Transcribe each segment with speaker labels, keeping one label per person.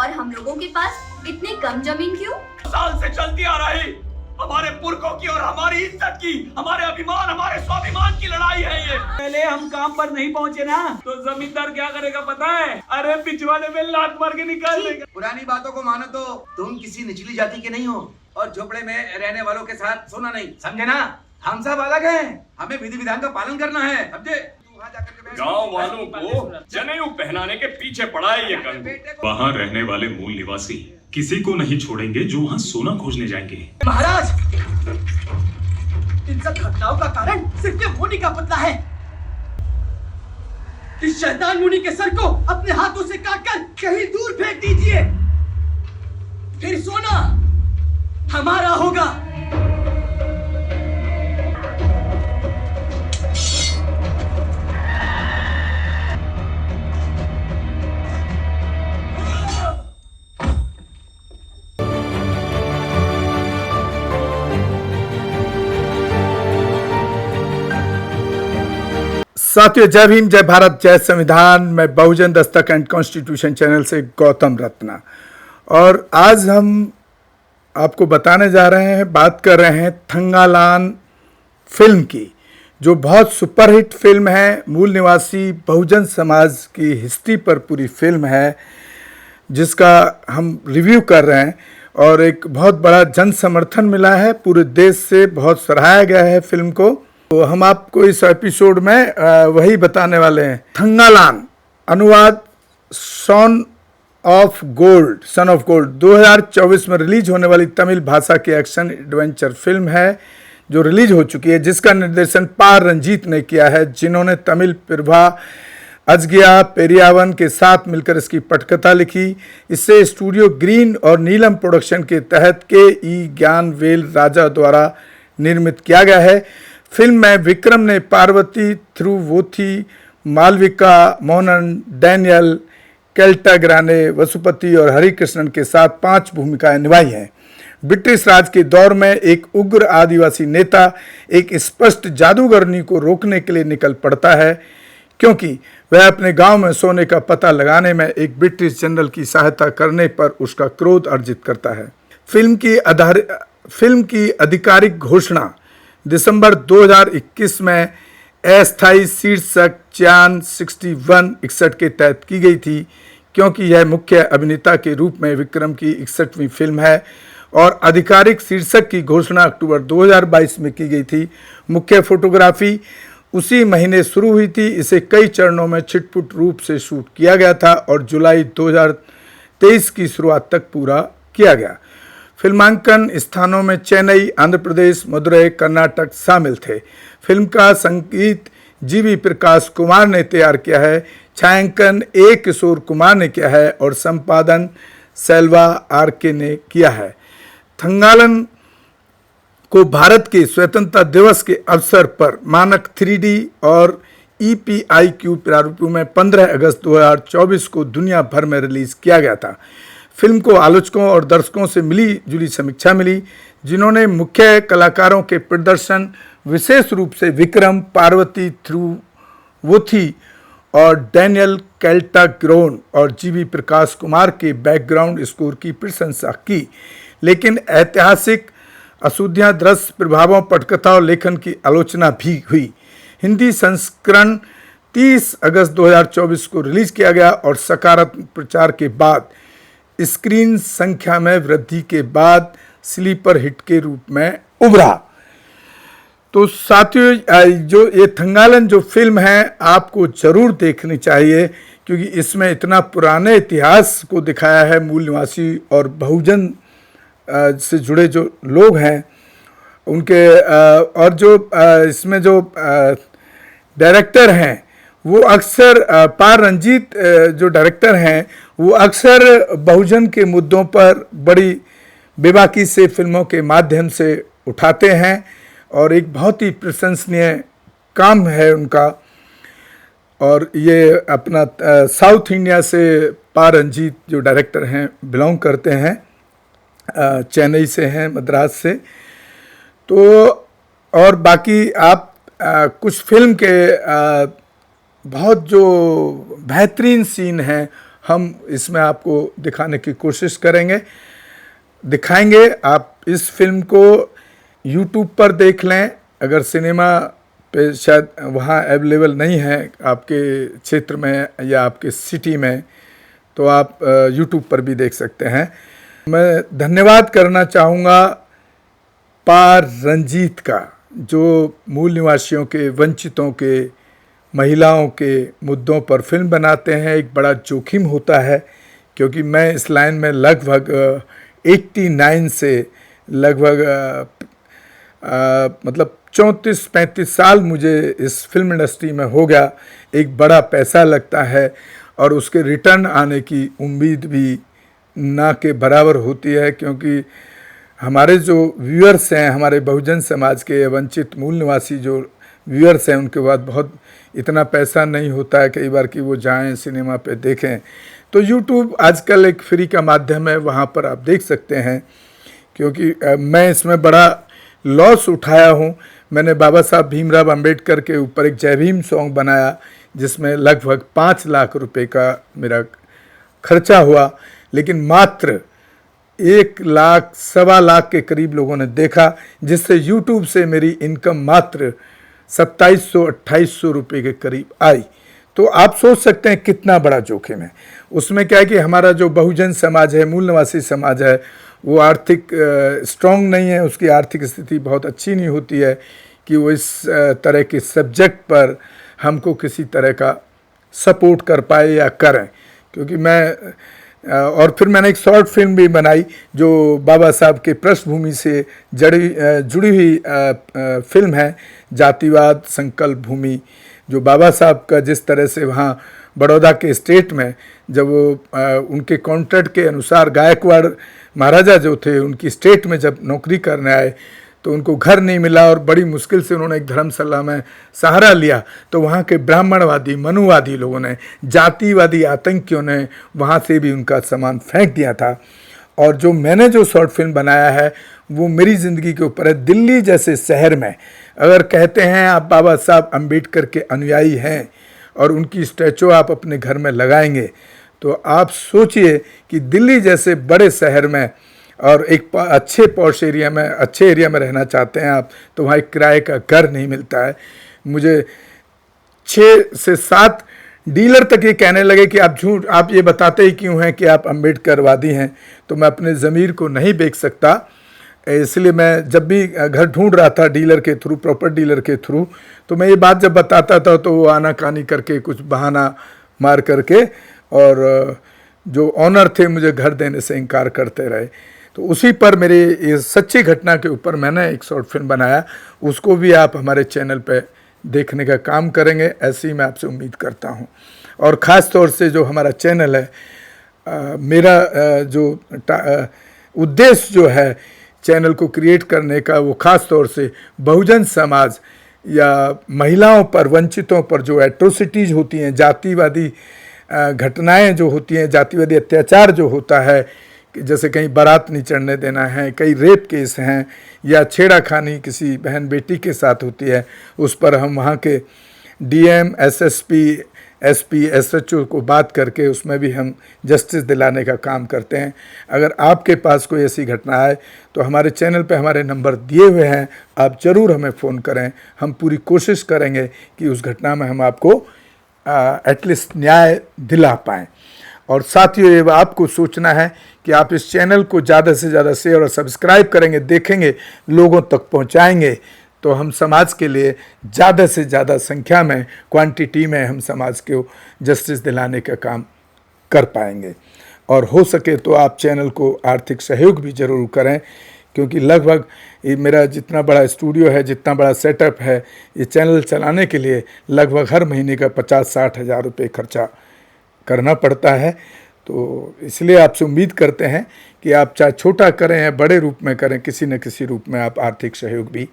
Speaker 1: और हम लोगों के पास इतनी कम जमीन क्यों?
Speaker 2: साल से चलती आ रही हमारे पुरखों की और हमारी इज्जत की, हमारे अभिमान, हमारे स्वाभिमान की लड़ाई है ये।
Speaker 3: पहले हम काम पर नहीं पहुंचे ना तो जमींदार क्या करेगा पता है? अरे पिछवाड़े में लात मार के निकाल देगा।
Speaker 4: पुरानी बातों को मानो तो तुम किसी निचली जाति के नहीं हो और झोपड़े में रहने वालों के साथ सोना नहीं, समझे ना? हम सब अलग हैं, हमें विधि विधान का पालन करना है, समझे?
Speaker 2: गांव वालों को जनेऊ पहनाने के पीछे पड़ा है ये कंगू।
Speaker 5: वहाँ रहने वाले मूल निवासी किसी को नहीं छोड़ेंगे जो वहाँ सोना खोजने जाएंगे।
Speaker 3: महाराज, इन सब घटनाओं का कारण सिर्फ ये मुनि का पुतला है। इस शैतान मुनि के सर को अपने हाथों से काटकर कहीं दूर फेंक दीजिए, फिर सोना हमारा होगा।
Speaker 6: साथियों, जय भीम, जय भारत, जय संविधान। मैं बहुजन दस्तक एंड कॉन्स्टिट्यूशन चैनल से गौतम रत्ना, और आज हम आपको बताने जा रहे हैं, बात कर रहे हैं थंगालान फिल्म की, जो बहुत सुपरहिट फिल्म है। मूल निवासी बहुजन समाज की हिस्ट्री पर पूरी फिल्म है, जिसका हम रिव्यू कर रहे हैं, और एक बहुत बड़ा जन समर्थन मिला है पूरे देश से, बहुत सराहाया गया है फिल्म को। तो हम आपको इस एपिसोड में वही बताने वाले हैं। थंगालान अनुवाद सन ऑफ गोल्ड 2024 में रिलीज होने वाली तमिल भाषा की एक्शन एडवेंचर फिल्म है, जो रिलीज हो चुकी है, जिसका निर्देशन पार रंजीत ने किया है, जिन्होंने तमिल प्रभा अजगिया पेरियावन के साथ मिलकर इसकी पटकथा लिखी। इसे स्टूडियो ग्रीन और नीलम प्रोडक्शन के तहत के ज्ञानवेल राजा द्वारा निर्मित किया गया है। फिल्म में विक्रम ने पार्वती थिरुवोथी, मालविका मोहनन, डैनियल कैल्टाग्राने, वसुपति और हरिकृष्णन के साथ 5 भूमिकाएं निभाई हैं। ब्रिटिश राज के दौर में एक उग्र आदिवासी नेता एक स्पष्ट जादूगरनी को रोकने के लिए निकल पड़ता है, क्योंकि वह अपने गांव में सोने का पता लगाने में एक ब्रिटिश जनरल की सहायता करने पर उसका क्रोध अर्जित करता है। फिल्म की आधिकारिक घोषणा दिसंबर 2021 में अस्थायी शीर्षक च्यान 61 के तहत की गई थी, क्योंकि यह मुख्य अभिनेता के रूप में विक्रम की 61वीं फिल्म है, और आधिकारिक शीर्षक की घोषणा अक्टूबर 2022 में की गई थी। मुख्य फोटोग्राफी उसी महीने शुरू हुई थी। इसे कई चरणों में छिटपुट रूप से शूट किया गया था और जुलाई 2023 की शुरुआत तक पूरा किया गया। फिल्मांकन स्थानों में चेन्नई, आंध्र प्रदेश, मदुरई, कर्नाटक शामिल थे। फिल्म का संगीत जीवी प्रकाश कुमार ने तैयार किया है, छायांकन ए किशोर कुमार ने किया है, और संपादन सेल्वा आरके ने किया है। थंगालन को भारत के स्वतंत्रता दिवस के अवसर पर मानक 3D और EPIQ प्रारूपों में 15 अगस्त 2024 को दुनिया भर में रिलीज किया गया था। फिल्म को आलोचकों और दर्शकों से मिली जुली समीक्षा मिली, जिन्होंने मुख्य कलाकारों के प्रदर्शन, विशेष रूप से विक्रम, पार्वती थिरुवोथी और डैनियल कैल्टाग्रोन और जीवी प्रकाश कुमार के बैकग्राउंड स्कोर की प्रशंसा की, लेकिन ऐतिहासिक अशुद्धियां, दृश्य प्रभावों, पटकथा और लेखन की आलोचना भी हुई। हिंदी संस्करण 30 अगस्त 2024 को रिलीज किया गया और सकारात्मक प्रचार के बाद स्क्रीन संख्या में वृद्धि के बाद स्लीपर हिट के रूप में उभरा। तो साथियों, जो ये थंगालन जो फिल्म है, आपको जरूर देखनी चाहिए, क्योंकि इसमें इतना पुराने इतिहास को दिखाया है। मूल निवासी और बहुजन से जुड़े जो लोग हैं उनके, और जो इसमें जो डायरेक्टर हैं वो अक्सर पार रंजीत जो डायरेक्टर हैं वो अक्सर बहुजन के मुद्दों पर बड़ी बेबाकी से फिल्मों के माध्यम से उठाते हैं, और एक बहुत ही प्रशंसनीय काम है उनका। और ये अपना साउथ इंडिया से पार रंजीत जो डायरेक्टर हैं बिलोंग करते हैं, चेन्नई से हैं, मद्रास से। तो और बाकी आप कुछ फिल्म के बहुत जो बेहतरीन सीन हैं, हम इसमें आपको दिखाने की कोशिश करेंगे, दिखाएंगे। आप इस फिल्म को यूट्यूब पर देख लें, अगर सिनेमा पे शायद वहाँ अवेलेबल नहीं है आपके क्षेत्र में या आपके सिटी में, तो आप यूट्यूब पर भी देख सकते हैं। मैं धन्यवाद करना चाहूँगा पार रंजीत का, जो मूल निवासियों के, वंचितों के, महिलाओं के मुद्दों पर फिल्म बनाते हैं। एक बड़ा जोखिम होता है, क्योंकि मैं इस लाइन में लगभग 89 से लगभग मतलब 34-35 साल मुझे इस फिल्म इंडस्ट्री में हो गया। एक बड़ा पैसा लगता है और उसके रिटर्न आने की उम्मीद भी ना के बराबर होती है, क्योंकि हमारे जो व्यूअर्स हैं, हमारे बहुजन समाज के वंचित मूल निवासी जो व्यूअर्स हैं, उनके बाद बहुत इतना पैसा नहीं होता है कई बार कि वो जाएं सिनेमा पे देखें। तो यूट्यूब आजकल एक फ्री का माध्यम है, वहाँ पर आप देख सकते हैं। क्योंकि मैं इसमें बड़ा लॉस उठाया हूँ। मैंने बाबा साहब भीमराव अंबेडकर के ऊपर एक जय भीम सॉन्ग बनाया, जिसमें लगभग 5 लाख रुपए का मेरा खर्चा हुआ, लेकिन मात्र 1 लाख, 1.25 लाख के करीब लोगों ने देखा, जिससे यूट्यूब से मेरी इनकम मात्र 2700-2800 रुपये के करीब आई। तो आप सोच सकते हैं कितना बड़ा जोखिम है। उसमें क्या है कि हमारा जो बहुजन समाज है, मूल निवासी समाज है, वो आर्थिक स्ट्रॉन्ग नहीं है, उसकी आर्थिक स्थिति बहुत अच्छी नहीं होती है कि वो इस तरह के सब्जेक्ट पर हमको किसी तरह का सपोर्ट कर पाए या करें। क्योंकि मैं और फिर मैंने एक शॉर्ट फिल्म भी बनाई जो बाबा साहब के पृष्ठभूमि से जुड़ी हुई फिल्म है, जातिवाद संकल्प भूमि, जो बाबा साहब का जिस तरह से वहाँ बड़ौदा के स्टेट में जब वो उनके कॉन्ट्रैक्ट के अनुसार गायकवाड़ महाराजा जो थे, उनकी स्टेट में जब नौकरी करने आए तो उनको घर नहीं मिला और बड़ी मुश्किल से उन्होंने एक धर्मशाला में सहारा लिया। तो वहाँ के ब्राह्मणवादी, मनुवादी लोगों ने, जातिवादी आतंकियों ने वहाँ से भी उनका सामान फेंक दिया था। और जो मैंने जो शॉर्ट फिल्म बनाया है वो मेरी ज़िंदगी के ऊपर है। दिल्ली जैसे शहर में अगर कहते हैं आप बाबा साहब अम्बेडकर के अनुयायी हैं और उनकी स्टैचू आप अपने घर में लगाएंगे, तो आप सोचिए कि दिल्ली जैसे बड़े शहर में और एक अच्छे पॉश एरिया में, अच्छे एरिया में रहना चाहते हैं आप, तो वहाँ एक किराए का घर नहीं मिलता है। मुझे 6 से 7 डीलर तक ये कहने लगे कि आप झूठ, आप ये बताते ही क्यों हैं कि आप अम्बेडकरवादी हैं। तो मैं अपने ज़मीर को नहीं बेच सकता, इसलिए मैं जब भी घर ढूंढ रहा था डीलर के थ्रू, प्रॉपर डीलर के थ्रू, तो मैं ये बात जब बताता था तो वो आनाकानी करके, कुछ बहाना मार करके, और जो ऑनर थे मुझे घर देने से इनकार करते रहे। तो उसी पर मेरी इस सच्ची घटना के ऊपर मैंने एक शॉर्ट फिल्म बनाया, उसको भी आप हमारे चैनल पे देखने का काम करेंगे, ऐसी मैं आपसे उम्मीद करता हूँ। और ख़ास तौर से जो हमारा चैनल है, मेरा जो उद्देश्य जो है चैनल को क्रिएट करने का, वो ख़ास तौर से बहुजन समाज या महिलाओं पर, वंचितों पर जो एट्रोसिटीज़ होती हैं, जातिवादी घटनाएं जो होती हैं, जातिवादी अत्याचार जो होता है, जैसे कहीं बारात नहीं चढ़ने देना है, कई रेप केस हैं या छेड़ाखानी किसी बहन बेटी के साथ होती है, उस पर हम वहाँ के डीएम, एसएसपी, एसपी, एसएचओ को बात करके उसमें भी हम जस्टिस दिलाने का काम करते हैं। अगर आपके पास कोई ऐसी घटना है तो हमारे चैनल पे हमारे नंबर दिए हुए हैं, आप ज़रूर हमें फ़ोन करें। हम पूरी कोशिश करेंगे कि उस घटना में हम आपको एटलीस्ट न्याय दिला पाएँ। और साथियों, ये आपको सोचना है कि आप इस चैनल को ज़्यादा से ज़्यादा शेयर और सब्सक्राइब करेंगे, देखेंगे, लोगों तक पहुंचाएंगे, तो हम समाज के लिए ज़्यादा से ज़्यादा संख्या में, क्वांटिटी में हम समाज को जस्टिस दिलाने का काम कर पाएंगे। और हो सके तो आप चैनल को आर्थिक सहयोग भी ज़रूर करें, क्योंकि लगभग ये मेरा जितना बड़ा स्टूडियो है, जितना बड़ा सेटअप है, ये चैनल चलाने के लिए लगभग हर महीने का 50-60 हज़ार रुपये खर्चा करना पड़ता है। तो इसलिए आपसे उम्मीद करते हैं कि आप चाहे छोटा करें या बड़े रूप में करें, किसी न किसी रूप में आप आर्थिक सहयोग भी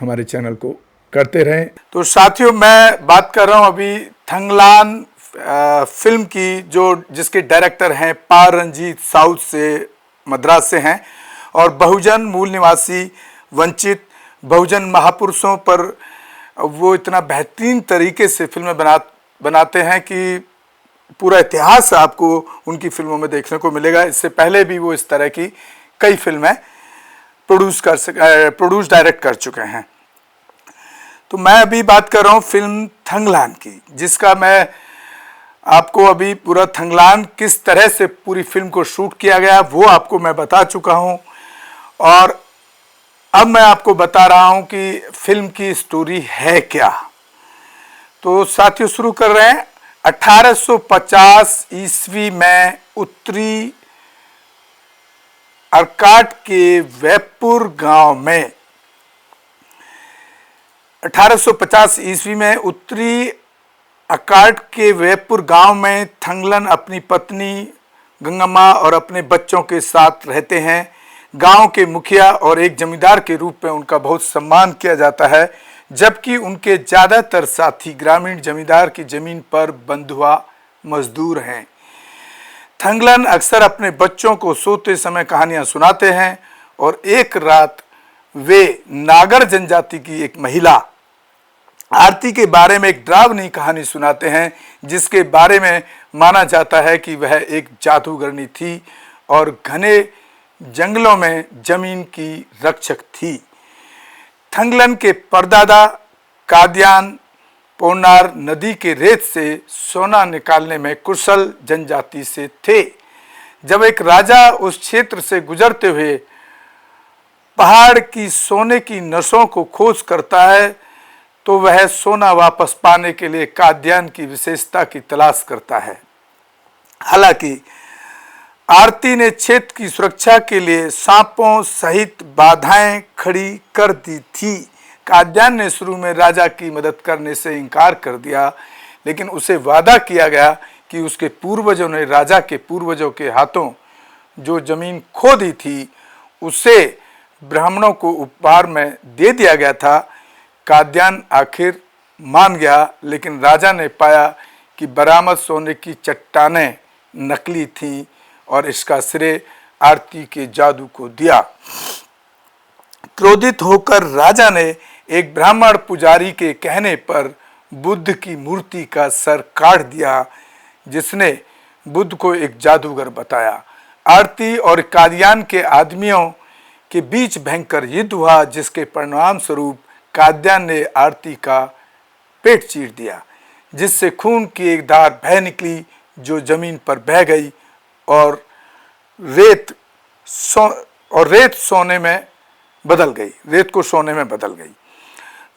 Speaker 6: हमारे चैनल को करते रहें। तो साथियों, मैं बात कर रहा हूं अभी थंगलान फिल्म की, जो जिसके डायरेक्टर हैं पार रंजीत, साउथ से, मद्रास से हैं, और बहुजन मूल निवासी वंचित बहुजन महापुरुषों पर वो इतना बेहतरीन तरीके से फिल्में बनाते हैं कि पूरा इतिहास आपको उनकी फिल्मों में देखने को मिलेगा। इससे पहले भी वो इस तरह की कई फिल्में प्रोड्यूस डायरेक्ट कर चुके हैं। तो मैं अभी बात कर रहा हूँ फिल्म थंगलान की, जिसका मैं आपको अभी पूरा थंगलान किस तरह से पूरी फिल्म को शूट किया गया वो आपको मैं बता चुका हूँ। और अब मैं आपको बता रहा हूँ कि फिल्म की स्टोरी है क्या। तो साथियों शुरू कर रहे हैं। 1850 ईस्वी में उत्तरी अर्काट के वैपुर गांव में 1850 ईस्वी में उत्तरी अर्काट के वैपुर गांव में थंगलन अपनी पत्नी गंगम्मा और अपने बच्चों के साथ रहते हैं। गांव के मुखिया और एक जमींदार के रूप में उनका बहुत सम्मान किया जाता है, जबकि उनके ज़्यादातर साथी ग्रामीण जमींदार की जमीन पर बंधुआ मजदूर हैं। थंगलन अक्सर अपने बच्चों को सोते समय कहानियां सुनाते हैं और एक रात वे नागर जनजाति की एक महिला आरती के बारे में एक डरावनी कहानी सुनाते हैं, जिसके बारे में माना जाता है कि वह एक जादूगरनी थी और घने जंगलों में जमीन की रक्षक थी। थंगलन के परदादा कादियान पोन्नार नदी के रेत से सोना निकालने में कुशल जनजाति से थे। जब एक राजा उस क्षेत्र से गुजरते हुए पहाड़ की सोने की नसों को खोज करता है तो वह सोना वापस पाने के लिए काद्यान की विशेषता की तलाश करता है। हालांकि आरती ने क्षेत्र की सुरक्षा के लिए सांपों सहित बाधाएं खड़ी कर दी थी। काद्यान ने शुरू में राजा की मदद करने से इनकार कर दिया, लेकिन उसे वादा किया गया कि उसके पूर्वजों ने राजा के पूर्वजों के हाथों जो जमीन खो दी थी उसे ब्राह्मणों को उपहार में दे दिया गया था। काद्यान आखिर मान गया, लेकिन राजा ने पाया कि बरामद सोने की चट्टानें नकली थीं और इसका श्रेय आरती के जादू को दिया। क्रोधित होकर राजा ने एक ब्राह्मण पुजारी के कहने पर बुद्ध की मूर्ति का सर काट दिया, जिसने बुद्ध को एक जादूगर बताया। आरती और कादियान के आदमियों के बीच भयंकर युद्ध हुआ, जिसके परिणाम स्वरूप काद्यान ने आरती का पेट चीर दिया, जिससे खून की एक धार बह निकली जो जमीन पर बह गई और रेत सोने में बदल गई, रेत को सोने में बदल गई।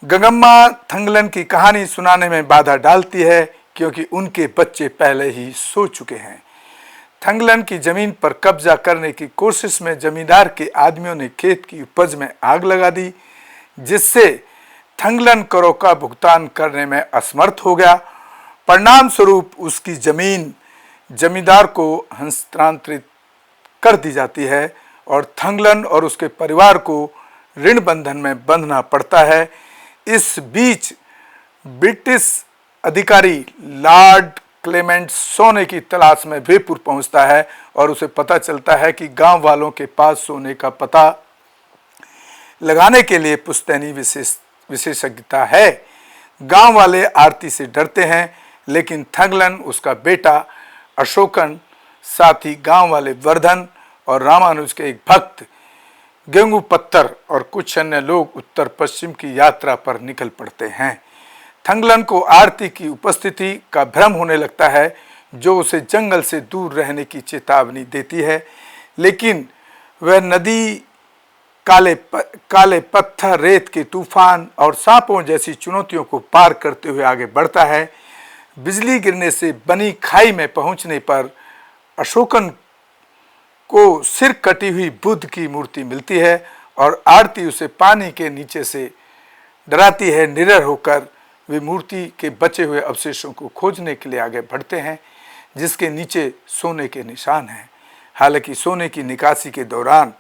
Speaker 6: गंगम्मा थंगलन की कहानी सुनाने में बाधा डालती है क्योंकि उनके बच्चे पहले ही सो चुके हैं। थंगलन की जमीन पर कब्जा करने की कोशिश में जमींदार के आदमियों ने खेत की उपज में आग लगा दी, जिससे थंगलन करों का भुगतान करने में असमर्थ हो गया। परिणाम स्वरूप उसकी जमीन जमींदार को हस्तांतरित कर दी जाती है और थंगलन और उसके परिवार को ऋण बंधन में बंधना पड़ता है। इस बीच ब्रिटिश अधिकारी लॉर्ड क्लेमेंट सोने की तलाश में जयपुर पहुंचता है और उसे पता चलता है कि गांव वालों के पास सोने का पता लगाने के लिए पुश्तैनी विशेषज्ञता है। गांव वाले आरती से डरते हैं, लेकिन थंगलन, उसका बेटा अशोकन, साथ ही गांव वाले वर्धन और रामानुज के एक भक्त गेंगू पत्थर और कुछ अन्य लोग उत्तर पश्चिम की यात्रा पर निकल पड़ते हैं। थंगलन को आरती की उपस्थिति का भ्रम होने लगता है, जो उसे जंगल से दूर रहने की चेतावनी देती है, लेकिन वह नदी, काले पत्थर, रेत के तूफान और सांपों जैसी चुनौतियों को पार करते हुए आगे बढ़ता है। बिजली गिरने से बनी खाई में पहुंचने पर अशोकन को सिर कटी हुई बुद्ध की मूर्ति मिलती है और आरती उसे पानी के नीचे से डराती है। निडर होकर वे मूर्ति के बचे हुए अवशेषों को खोजने के लिए आगे बढ़ते हैं, जिसके नीचे सोने के निशान हैं। हालांकि सोने की निकासी के दौरान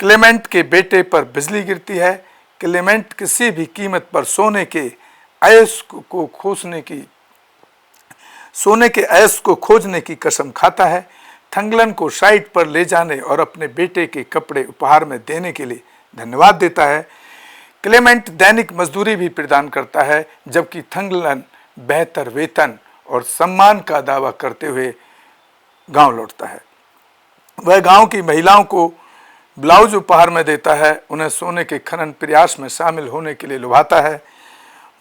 Speaker 6: क्लेमेंट के बेटे पर बिजली गिरती है। क्लेमेंट किसी भी कीमत पर सोने के अयस्क को खोजने की कसम खाता है। थंगलन को साइट पर ले जाने और अपने बेटे के कपड़े उपहार में देने के लिए धन्यवाद देता है। क्लेमेंट दैनिक मजदूरी भी प्रदान करता है, जबकि थंगलन बेहतर वेतन और सम्मान का दावा करते हुए गांव लौटता है। वह गांव की महिलाओं को ब्लाउज उपहार में देता है, उन्हें सोने के खनन प्रयास में शामिल होने के लिए लुभाता है।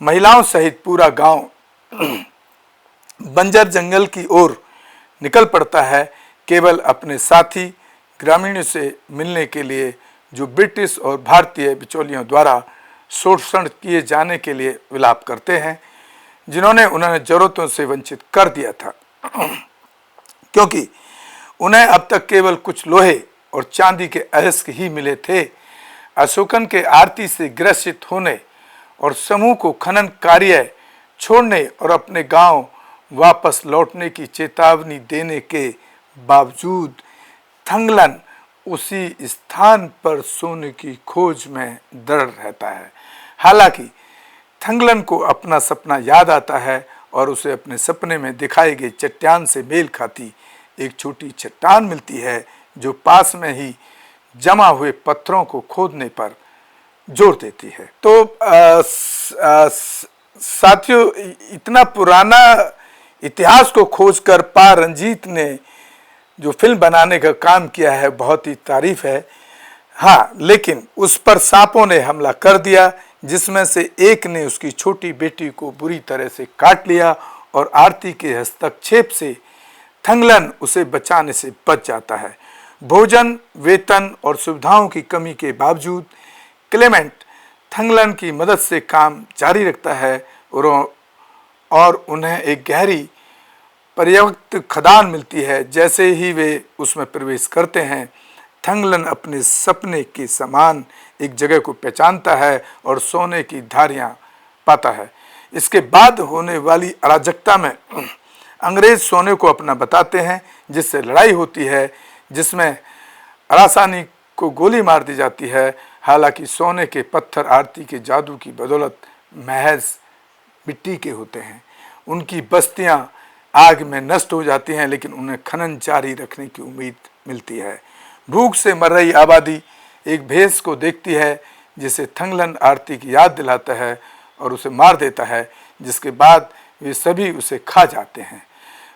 Speaker 6: महिलाओं सहित पूरा गांव बंजर जंगल की ओर निकल पड़ता है, केवल अपने साथी ग्रामीणों से मिलने के लिए जो ब्रिटिश और भारतीय बिचौलियों द्वारा शोषण किए जाने के लिए विलाप करते हैं, जिन्होंने उन्हें जरूरतों से वंचित कर दिया था, क्योंकि उन्हें अब तक केवल कुछ लोहे और चांदी के अयस्क ही मिले थे। अशोकन के आरती से ग्रसित होने और समूह को खनन कार्य छोड़ने और अपने गांव वापस लौटने की चेतावनी देने के बावजूद थंगलन उसी स्थान पर सोने की खोज में दृढ़ रहता है। हालांकि थंगलन को अपना सपना याद आता है और उसे अपने सपने में दिखाई गई चट्टान से मेल खाती एक छोटी चट्टान मिलती है, जो पास में ही जमा हुए पत्थरों को खोदने पर जोर देती है। तो साथियों, इतना पुराना इतिहास को खोजकर पा रंजीत ने जो फिल्म बनाने का काम किया है, बहुत ही तारीफ है। हाँ, लेकिन उस पर सांपों ने हमला कर दिया, जिसमें से एक ने उसकी छोटी बेटी को बुरी तरह से काट लिया और आरती के हस्तक्षेप से थंगलन उसे बचाने से बच जाता है। भोजन, वेतन और सुविधाओं की कमी के बावजूद क्लेमेंट थंगलन की मदद से काम जारी रखता है और उन्हें एक गहरी पर्याप्त खदान मिलती है। जैसे ही वे उसमें प्रवेश करते हैं, थंगलन अपने सपने के समान एक जगह को पहचानता है और सोने की धारियां पाता है। इसके बाद होने वाली अराजकता में अंग्रेज सोने को अपना बताते हैं, जिससे लड़ाई होती है, जिसमें अरासानी को गोली मार दी जाती है। हालांकि सोने के पत्थर आरती के जादू की बदौलत महज मिट्टी के होते हैं। उनकी बस्तियां आग में नष्ट हो जाती हैं, लेकिन उन्हें खनन जारी रखने की उम्मीद मिलती है। भूख से मर रही आबादी एक भैंस को देखती है, जिसे थंगलन आरती की याद दिलाता है और उसे मार देता है, जिसके बाद वे सभी उसे खा जाते हैं।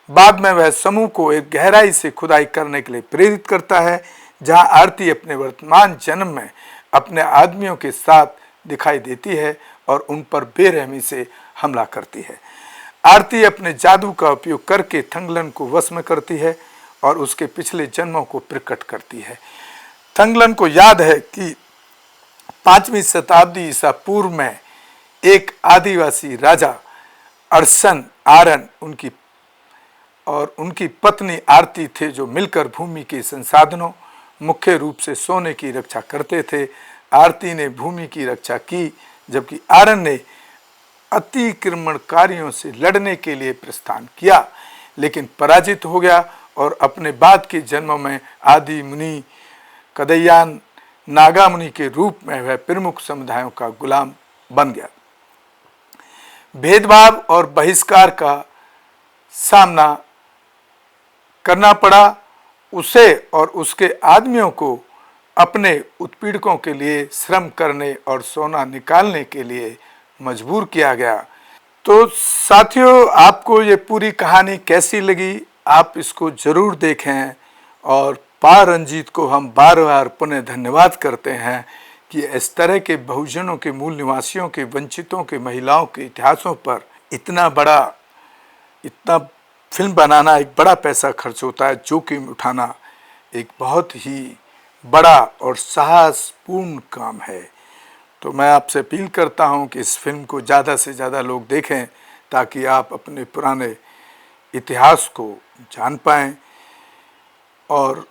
Speaker 6: बाद में वह समूह को एक गहराई से खुदाई करने के लिए प्रेरित करता है, जहां आरती अपने वर्तमान जन्म में अपने आदमियों के साथ दिखाई देती है और उन पर बेरहमी से हमला करती है। आरती अपने जादू का उपयोग करके थंगलन को वश में करती है और उसके पिछले जन्मों को प्रकट करती है। थंगलन को याद है कि 5वीं शताब्दी ईसा पूर्व में एक आदिवासी राजा अरसन आरन उनकी पत्नी आरती थे, जो मिलकर भूमि के संसाधनों, मुख्य रूप से सोने की रक्षा करते थे। आरती ने भूमि की रक्षा की, जबकि आरन ने अतिक्रमणकारियों से लड़ने के लिए प्रस्थान किया, लेकिन पराजित हो गया और अपने बाद के जन्मों में आदि मुनि कदयान नागा मुनि के रूप में वह प्रमुख समुदायों का गुलाम बन गया। भेदभाव और बहिष्कार का सामना करना पड़ा उसे और उसके आदमियों को अपने उत्पीड़कों के लिए श्रम करने और सोना निकालने के लिए मजबूर किया गया। तो साथियों, आपको ये पूरी कहानी कैसी लगी? आप इसको जरूर देखें और पा रंजीत को हम बार बार पुनः धन्यवाद करते हैं कि इस तरह के बहुजनों के, मूल निवासियों के, वंचितों के, महिलाओं के इतिहासों पर इतना फिल्म बनाना एक बड़ा पैसा खर्च होता है। जोखिम उठाना एक बहुत ही बड़ा और साहसपूर्ण काम है। तो मैं आपसे अपील करता हूं कि इस फिल्म को ज़्यादा से ज़्यादा लोग देखें, ताकि आप अपने पुराने इतिहास को जान पाएं। और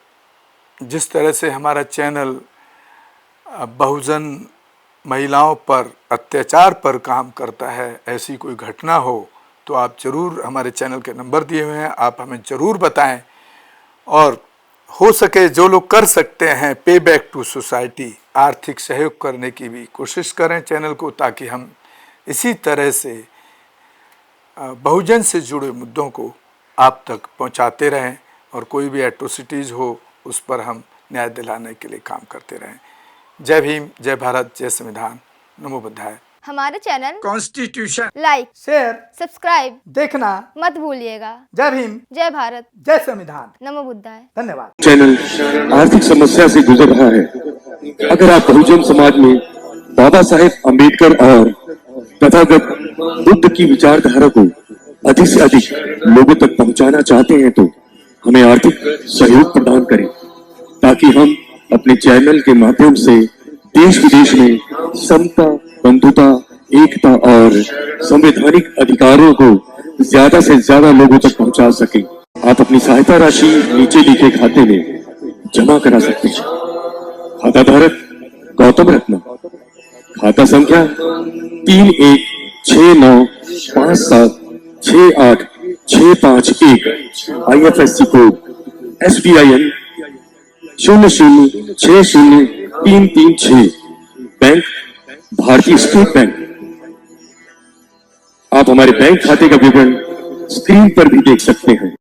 Speaker 6: जिस तरह से हमारा चैनल बहुजन महिलाओं पर अत्याचार पर काम करता है, ऐसी कोई घटना हो तो आप ज़रूर, हमारे चैनल के नंबर दिए हुए हैं, आप हमें ज़रूर बताएं। और हो सके जो लोग कर सकते हैं, पे बैक टू सोसाइटी, आर्थिक सहयोग करने की भी कोशिश करें चैनल को, ताकि हम इसी तरह से बहुजन से जुड़े मुद्दों को आप तक पहुंचाते रहें और कोई भी एट्रोसिटीज़ हो उस पर हम न्याय दिलाने के लिए काम करते रहें। जय भीम, जय भारत, जय संविधान, नमो बुद्धाय।
Speaker 7: हमारे channel
Speaker 6: constitution
Speaker 7: like
Speaker 6: share
Speaker 7: subscribe
Speaker 6: देखना
Speaker 7: मत भूलिएगा।
Speaker 6: जय भीम,
Speaker 7: जय भारत,
Speaker 6: जय संविधान।
Speaker 7: नमो बुद्धाय।
Speaker 6: धन्यवाद।
Speaker 8: चैनल आर्थिक समस्या से गुजर रहा है। अगर आप बहुजन समाज में बाबा साहेब अम्बेडकर और तथागत बुद्ध की विचारधारा को अधिक से अधिक लोगों तक पहुंचाना चाहते हैं तो हमें आर्थिक सहयोग प्रदान करें, ताकि हम अपने चैनल के माध्यम से देश विदेश में समता, बंधुता, एकता और संवैधानिक अधिकारों को ज्यादा से ज्यादा लोगों तक पहुंचा सकें। आप अपनी सहायता राशि नीचे लिखे खाते में जमा करा सकते हैं। खाता धारक गौतम रत्ना, खाता संख्या 3169576865 IFSC कोड SBIN 0060336, बैंक भारतीय स्टेट बैंक। आप हमारे बैंक खाते का विवरण स्क्रीन पर भी देख सकते हैं।